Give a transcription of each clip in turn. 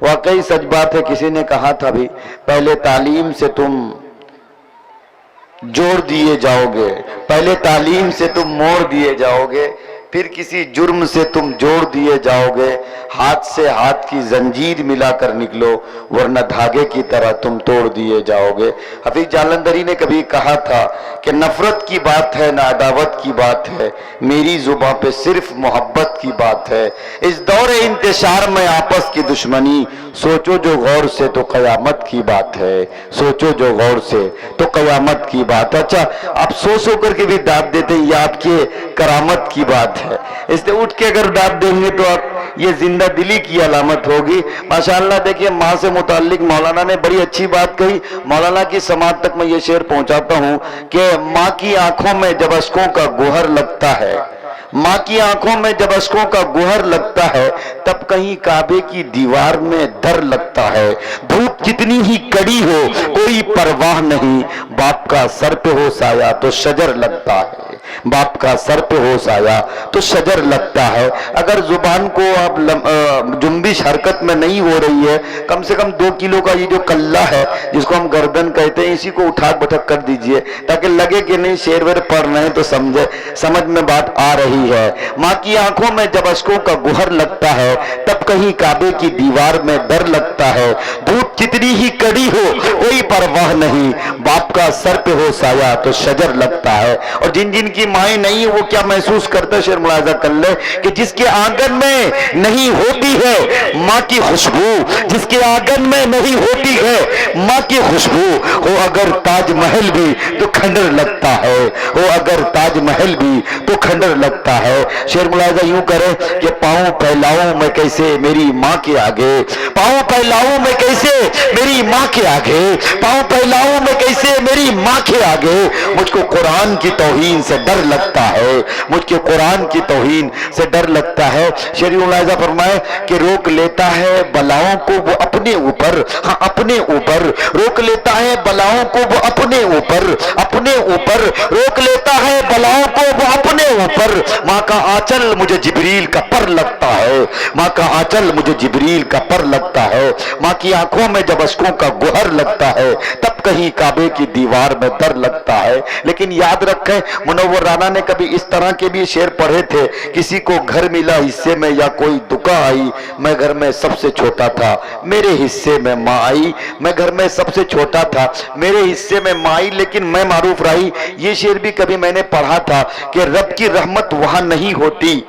واقعی سچ بات ہے. کسی نے کہا تھا بھی پہلے تعلیم سے تم جوڑ دیے جاؤ گے، پہلے تعلیم سے تم موڑ دیے جاؤ گے، پھر کسی جرم سے تم جوڑ دیے جاؤ گے. ہاتھ سے ہاتھ کی زنجیر ملا کر نکلو ورنہ دھاگے کی طرح تم توڑ دیے جاؤ گے. حفیظ جالندھری نے کبھی کہا تھا کہ نفرت کی بات ہے نہ عداوت کی بات ہے، میری زباں پہ صرف محبت کی بات ہے. اس دور انتشار میں آپس کی دشمنی، سوچو جو غور سے تو قیامت کی بات ہے، سوچو جو غور سے تو قیامت کی بات ہے. اچھا آپ سو کر کے بھی ڈانٹ دیتے ہیں، یہ آپ کے کرامت کی بات ہے. اس سے اٹھ کے اگر ڈانٹ دیں گے تو آپ یہ زندہ دلی کی علامت ہوگی. ماشاءاللہ دیکھیے ماں سے متعلق مولانا نے بڑی اچھی بات کہی. مولانا کی سماعت تک میں یہ شعر پہنچاتا ہوں کہ ماں کی آنکھوں میں جب اشکوں کا گوہر لگتا ہے، ماں کی آنکھوں میں جب اشکوں کا گوہر لگتا ہے، تب کہیں کعبے کی دیوار میں در لگتا ہے. دھوپ کتنی ہی کڑی ہو کوئی پرواہ نہیں، باپ کا سر پہ ہو سایہ تو شجر لگتا ہے، باپ کا سر پہ ہو سایہ تو شجر لگتا ہے. اگر زبان کو آپ جنبش حرکت میں نہیں ہو رہی ہے، کم سے کم 2 کلو کا یہ جو کلہ ہے جس کو ہم گردن کہتے ہیں، اسی کو اٹھاک بٹھک کر دیجئے تاکہ لگے کہ نہیں شعر ویر پڑھ رہے ہیں تو سمجھ میں بات آ رہی ہے. ماں کی آنکھوں میں جب اشکوں کا گوہر لگتا ہے، تب کہیں کعبے کی دیوار میں در لگتا ہے. دھوپ کتنی ہی کڑی ہو کوئی پرواہ نہیں، باپ کا سر پہ ہو سایہ تو شجر لگتا ہے. اور جن کی مائیں نہیں وہ کیا محسوس کرتا ہے، شعر ملاحظہ کر لے کہ جس کے آنگن میں نہیں ہوتی ہے ماں کی خوشبو، جس کے آنگن میں نہیں ہوتی ہے ماں کی خوشبو، ہو اگر تاج محل بھی تو کھنڈر لگتا ہے، ہو اگر تاج محل بھی تو کھنڈر لگتا ہے. شعر ملاحظہ یوں کرے کہ پاؤں پھیلاؤں میں کیسے میری ماں کے آگے، پاؤں پھیلاؤں میں کیسے میری ماں کے آگے، پاؤں پھیلاؤں میں کیسے میری ماں کے آگے. مجھ کو قرآن کی توہین سے ڈر لگتا ہے، مجھ کے قرآن کی توہین سے ڈر لگتا ہے. شریع ملاحظہ فرمائے کہ روک لیتا ہے بلاؤں کو وہ اپنے اوپر، ہاں اپنے اوپر روک لیتا ہے بلاؤں کو وہ اپنے اوپر، اپنے اوپر روک لیتا ہے بلاؤں کو وہ اپنے اوپر. ماں کا آنچل مجھے جبریل کا پر لگتا ہے، ماں کا آنچل مجھے جبریل کا پر لگتا ہے. ماں کی آنکھوں میں جب اشکوں کا گوہر لگتا ہے، تب کہیں کعبے کی دیوار میں در لگتا ہے. لیکن یاد رکھیں منور رانا نے کبھی اس طرح کے بھی شعر پڑھے تھے، کسی کو گھر ملا حصے میں یا کوئی دکا آئی، میں گھر میں سب سے چھوٹا تھا میرے حصے میں ماں آئی، میں گھر میں سب سے چھوٹا تھا میرے حصے میں ماں آئی لیکن میں معروف رہی. یہ شعر بھی کبھی میں نے پڑھا تھا کہ رب کی رحمت وہاں نہیں ہوتی،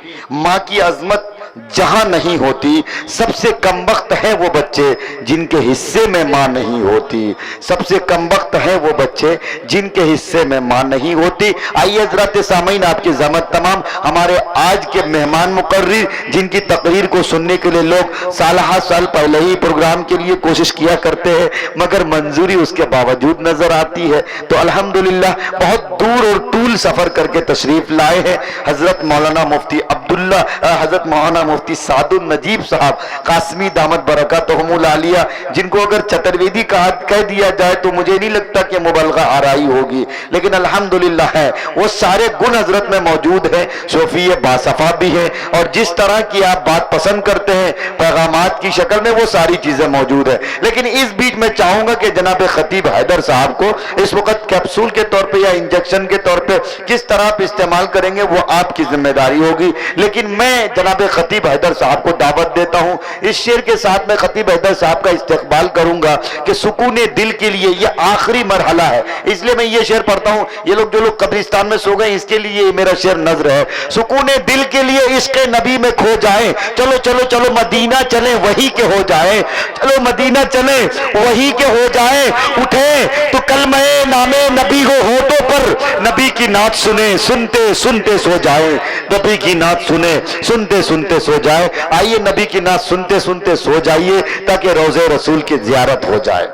ماں کی عظمت جہاں نہیں ہوتی. سب سے کم وقت ہے وہ بچے جن کے حصے میں ماں نہیں ہوتی، سب سے کم وقت ہے وہ بچے جن کے حصے میں ماں نہیں ہوتی. آئیے حضرات سامعین آپ کی زحمت تمام ہمارے آج کے مہمان مقرر جن کی تقریر کو سننے کے لیے لوگ سالہ سال پہلے ہی پروگرام کے لیے کوشش کیا کرتے ہیں مگر منظوری اس کے باوجود نظر آتی ہے، تو الحمدللہ بہت دور اور طول سفر کر کے تشریف لائے ہیں حضرت مولانا مفتی عبداللہ، حضرت مولانا مفتی سعد النجیب صاحب قاسمی دامت برکاتہم العالیہ، جن کو اگر چترویدی کہہ دیا جائے تو مجھے نہیں لگتا کہ مبالغہ آرائی ہوگی، لیکن الحمدللہ ہے وہ سارے گن حضرت میں موجود ہیں. صوفی باصفا بھی ہیں اور جس طرح کی آپ بات پسند کرتے ہیں پیغامات کی شکل میں وہ ساری چیزیں موجود ہیں. لیکن اس بیچ میں چاہوں گا کہ جناب خطیب حیدر صاحب کو اس وقت کیپسول کے طور پہ یا انجیکشن کے طور پہ کس طرح آپ استعمال کریں گے وہ آپ کی ذمہ داری ہوگی. لیکن میں جناب خطیب حیدر صاحب کو دعوت دیتا ہوں، اس شعر کے ساتھ میں خطیب حیدر صاحب کا استقبال کروں گا کہ سکون دل کے لیے یہ آخری مرحلہ ہے. اس لیے میں یہ شعر پڑھتا ہوں، یہ لوگ جو لوگ قبرستان میں سو گئے اس کے لیے میرا شعر نظر ہے. سکون دل کے لیے عشق نبی میں کھو جائیں، چلو چلو چلو مدینہ چلیں وہی کے ہو جائیں، چلو مدینہ چلیں وہی کے ہو جائیں. اٹھیں تو کلمہ نام نبی ہو ہونٹوں پر، نبی کی نعت سنیں سنتے سنتے سو جائیں، نبی کی نعت سنیں سنتے سنتے سو جائیں. آئیے نبی کی نعت سنتے سنتے سو جائیے تاکہ روضہ رسول کی زیارت ہو جائے.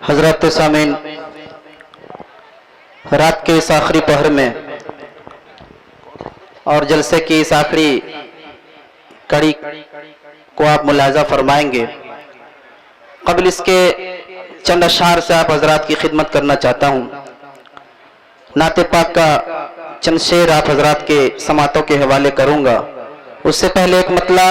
حضرات سامعین، رات کے اس آخری پہر میں اور جلسے کی اس آخری کڑی کو آپ ملاحظہ فرمائیں گے. قبل اس کے چند اشعار سے آپ حضرات کی خدمت کرنا چاہتا ہوں. نعت پاک کا چند شعر آپ حضرات کے سماعتوں کے حوالے کروں گا. اس سے پہلے ایک مطلع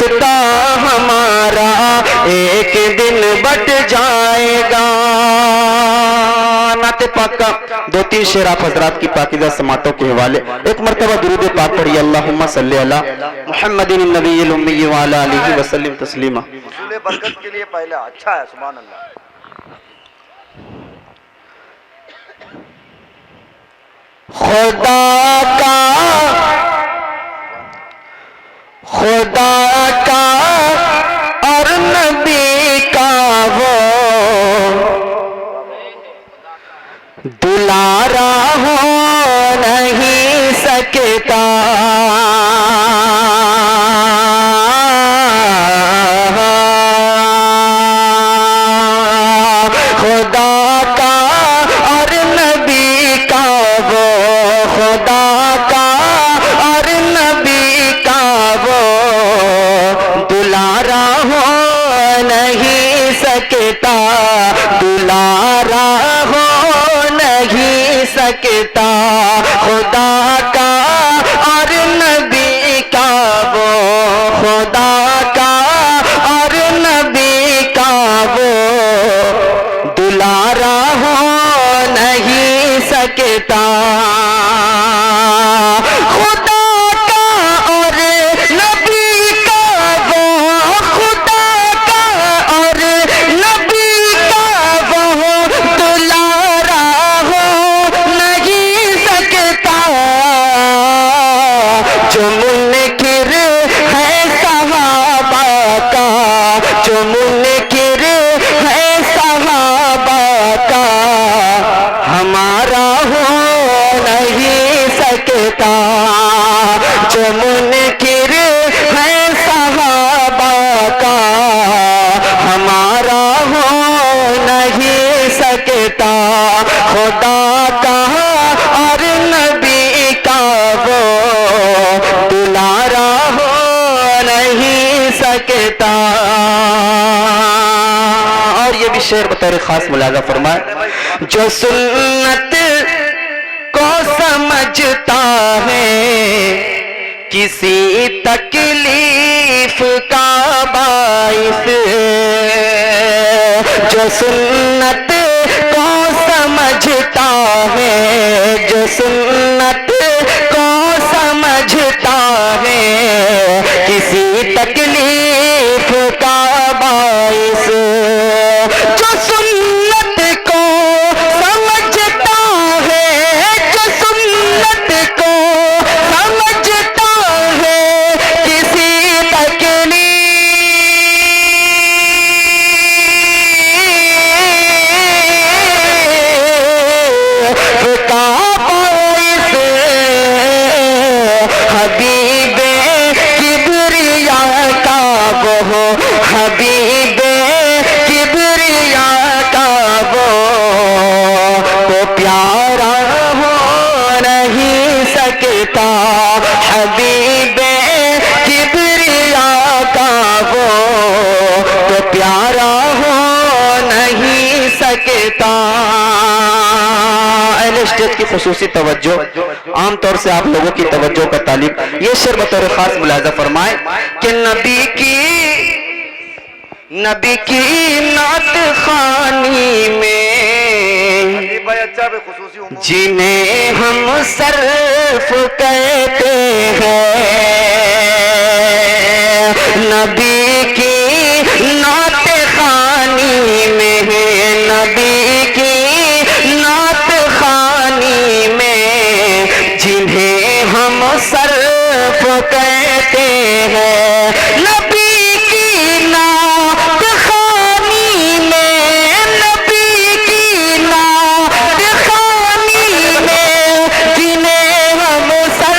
رشتہ ہمارا ایک دن بٹ جائے گا۔ نعت پاک کا 2-3 شعر آپ حضرات کی پاکیزہ سماعتوں کے حوالے۔ ایک مرتبہ درود پاک پڑھیے، اللہم صلی علی محمد النبی الامی وعلی آلہ وسلم تسلیما۔ حصول برکت کے لیے پہلا اچھا ہے، سبحان اللہ۔ خدا کا اور نبی کا وہ دلارا ہو نہیں سکتا، خدا کا اور نبی کا وہ، خدا کا اور نبی کا وہ دلارا ہو نہیں سکتا، دلارا ہو نہیں سکتا، خدا کا اور نبی کا وہ، خدا کا اور نبی کا وہ دلارا ہو نہیں سکتا، خدا کا اور نبی کا وہ، خدا کا اور نبی کا وہ دلارا ہو نہیں سکتا، جو منکر ہے صحابہ کا، جو منکر ہے صحابہ کا ہمارا ہو نہیں سکتا، جو منکر ہے صحابہ کا ہمارا ہو نہیں سکتا، خدا کا اور نبی کا وہ دلارا ہو نہیں سکتا۔ اور یہ بھی شعر بطور خاص ملاحظہ فرمائے، جو سنت کو سمجھتا ہے کسی تکلیف کا باعث، جو سنت کو سمجھتا ہے، جو سنت کو سمجھتا ہے کسی تکلیف کا باعث، جو سنت کو سمجھتا ہے، جو سنت کو سمجھتا ہے کسی تکلیف کا باعث، حبیب کبریا کا وہ، حبیب کبریا کا وہ تو پیارا ہو نہیں سکتا، حبیب کبریا کا وہ تو پیارا ہو نہیں سکتا۔ اہل اسٹیج کی خصوصی توجہ، عام طور سے آپ لوگوں کی توجہ کا طالب، یہ شعر بطور خاص ملاحظہ فرمائے کہ نبی کی نعت خوانی میں جنہیں ہم صرف کہتے ہیں، نبی کی نعت خوانی میں، نبی کی نعت خوانی میں جنہیں ہم صرف کہتے ہیں، نبی کی نعت خوانی میں، نبی کی نعت خوانی میں جنہیں ہم صرف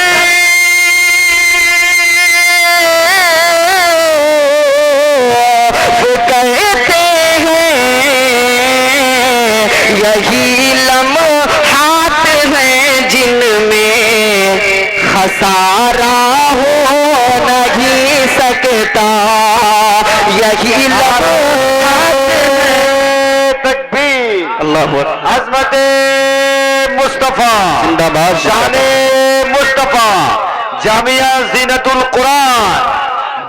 کہتے ہیں، یہی لمحات ہیں جن میں خسارہ ہو نہیں سکتا، یہی لمحات تکبیر، اللہ عظمت مصطفیٰ، زندہ باد، شان مصطفیٰ، جامعہ زینت القرآن،